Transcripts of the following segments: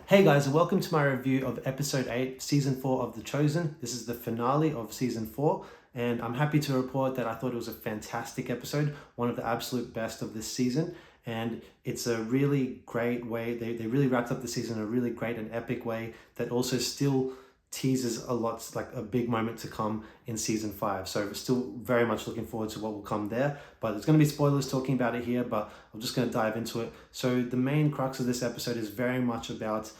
Hey guys, and welcome to my review of episode 8, season 4 of The Chosen. This is the finale of season 4, and I'm happy to report that I thought it was a fantastic episode, one of the absolute best of this season. And it's a really great way, they really wrapped up the season in a really great and epic way that also still teases a lot, like a big moment to come in season 5. So still very much looking forward to what will come there, but there's going to be spoilers talking about it here, but I'm just going to dive into it. So the main crux of this episode is very much about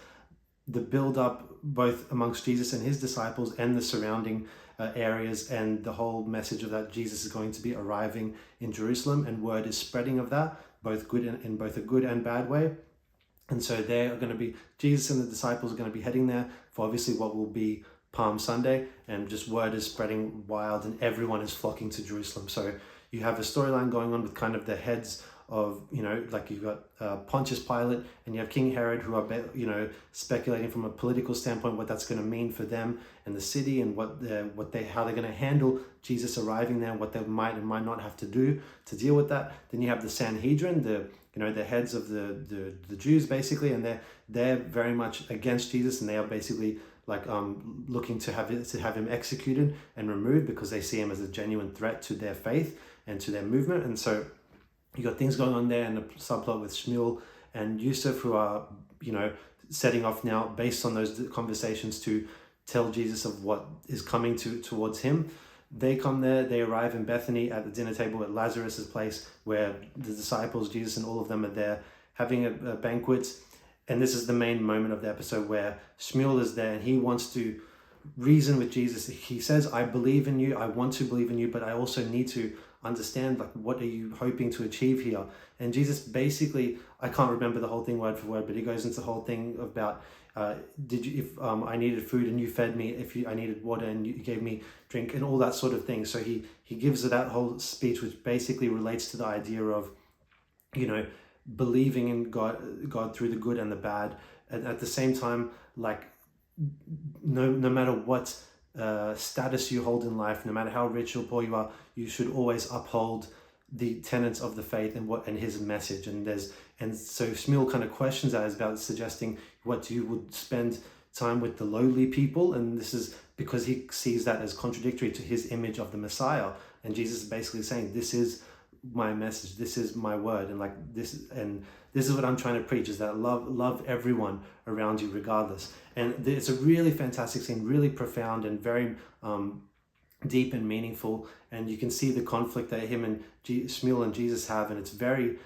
the build up both amongst Jesus and his disciples and the surrounding areas, and the whole message of that Jesus is going to be arriving in Jerusalem, and word is spreading of that, both good and in both a good and bad way. And so they are going to be, Jesus and the disciples are going to be heading there for obviously what will be Palm Sunday, and just word is spreading wild and everyone is flocking to Jerusalem. So you have a storyline going on with kind of the heads of, like you've got Pontius Pilate and you have King Herod, who are, speculating from a political standpoint what that's going to mean for them and the city, and how they're going to handle Jesus arriving there, what they might and might not have to do to deal with that. Then you have the Sanhedrin, the heads of the Jews basically, and they're very much against Jesus, and they are basically looking to have him executed and removed because they see him as a genuine threat to their faith and to their movement. And so you got things going on there, and a subplot with Shmuel and Yusuf, who are setting off now based on those conversations to tell Jesus of what is coming towards him. They come there, they arrive in Bethany at the dinner table at Lazarus's place, where the disciples, Jesus and all of them are there having a banquet. And this is the main moment of the episode where Shmuel is there and he wants to reason with Jesus. He says, I believe in you, I want to believe in you, but I also need to understand, what are you hoping to achieve here? And Jesus basically, I can't remember the whole thing word for word, but he goes into the whole thing about, if I needed food and you fed me, I needed water and you gave me drink, and all that sort of thing. So he gives that whole speech, which basically relates to the idea of, believing in God through the good and the bad. And at the same time, no matter what status you hold in life, no matter how rich or poor you are, you should always uphold the tenets of the faith and his message. And so Shmuel kind of questions that, is about suggesting what you would spend time with the lowly people, and this is because he sees that as contradictory to his image of the Messiah. And Jesus is basically saying, this is my message, this is my word, and this is what I'm trying to preach, is that love everyone around you regardless. And it's a really fantastic scene, really profound and very deep and meaningful, and you can see the conflict that him and Shmuel and Jesus have, and it's very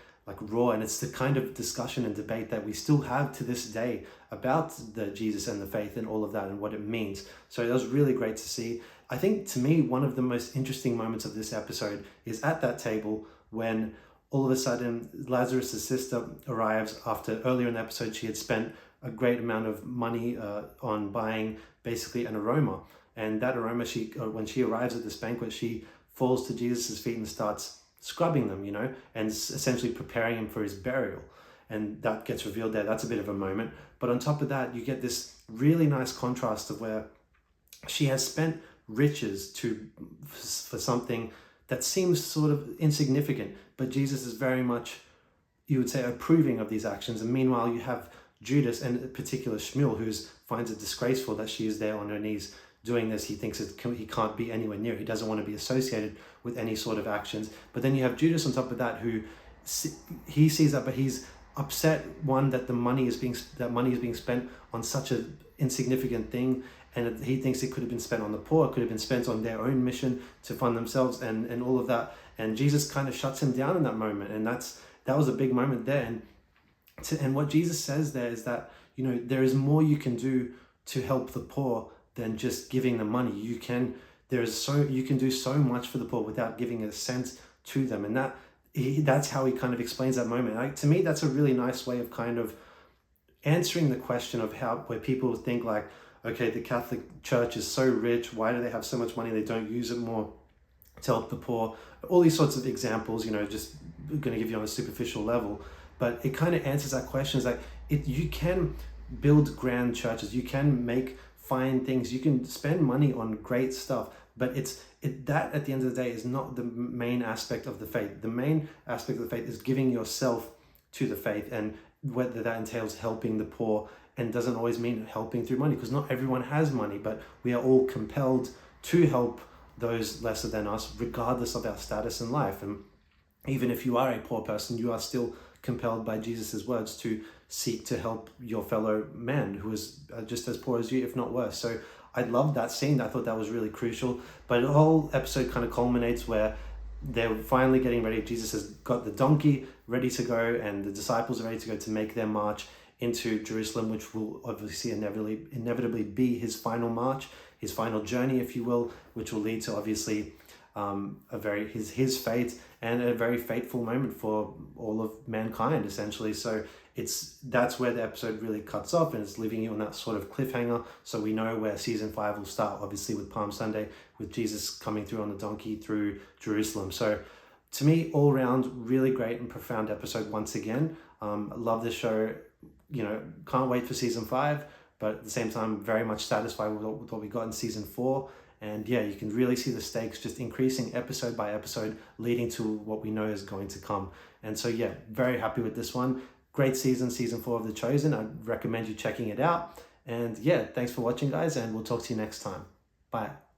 raw, and it's the kind of discussion and debate that we still have to this day about the Jesus and the faith and all of that and what it means. So it was really great to see. I think, to me, one of the most interesting moments of this episode is at that table when all of a sudden Lazarus' sister arrives. After earlier in the episode she had spent a great amount of money on buying basically an aroma, and that aroma, when she arrives at this banquet, she falls to Jesus' feet and starts scrubbing them, and essentially preparing him for his burial. And that gets revealed there. That's a bit of a moment. But on top of that, you get this really nice contrast of where she has spent riches for something that seems sort of insignificant, but Jesus is very much, you would say, approving of these actions. And meanwhile, you have Judas, and in particular Shmuel, who finds it disgraceful that she is there on her knees doing this. He thinks he can't be anywhere near. He doesn't want to be associated with any sort of actions. But then you have Judas on top of that, who he sees that, but he's upset, that money is being spent on such an insignificant thing, and he thinks it could have been spent on the poor, it could have been spent on their own mission to fund themselves and all of that. And Jesus kind of shuts him down in that moment, and that was a big moment there. And what Jesus says there is that, there is more you can do to help the poor than just giving them money. You can do so much for the poor without giving a cent to them, and that's how he kind of explains that moment. To me, that's a really nice way of kind of answering the question of where people think okay, the Catholic Church is so rich, why do they have so much money? They don't use it more to help the poor. All these sorts of examples, just going to give you on a superficial level, but it kind of answers that question. Is you can build grand churches, you can make fine things, you can spend money on great stuff, but that at the end of the day is not the main aspect of the faith. The main aspect of the faith is giving yourself to the faith, and whether that entails helping the poor and doesn't always mean helping through money, because not everyone has money, but we are all compelled to help those lesser than us, regardless of our status in life. And even if you are a poor person, you are still compelled by Jesus's words to seek to help your fellow man who is just as poor as you, if not worse. So I loved that scene. I thought that was really crucial. But the whole episode kind of culminates where they're finally getting ready. Jesus has got the donkey ready to go, and the disciples are ready to go to make their march into Jerusalem, which will obviously inevitably be his final march, his final journey, if you will, which will lead to obviously his fate, and a very fateful moment for all of mankind, essentially. So that's where the episode really cuts off, and it's leaving you on that sort of cliffhanger. So we know where season 5 will start, obviously with Palm Sunday, with Jesus coming through on the donkey through Jerusalem. So to me, all around, really great and profound episode once again. Love this show. Can't wait for season 5, but at the same time, very much satisfied with what we got in season 4. And yeah, you can really see the stakes just increasing episode by episode, leading to what we know is going to come. And so yeah, very happy with this one. Great season 4 of The Chosen. I recommend you checking it out. And yeah, thanks for watching, guys, and we'll talk to you next time. Bye.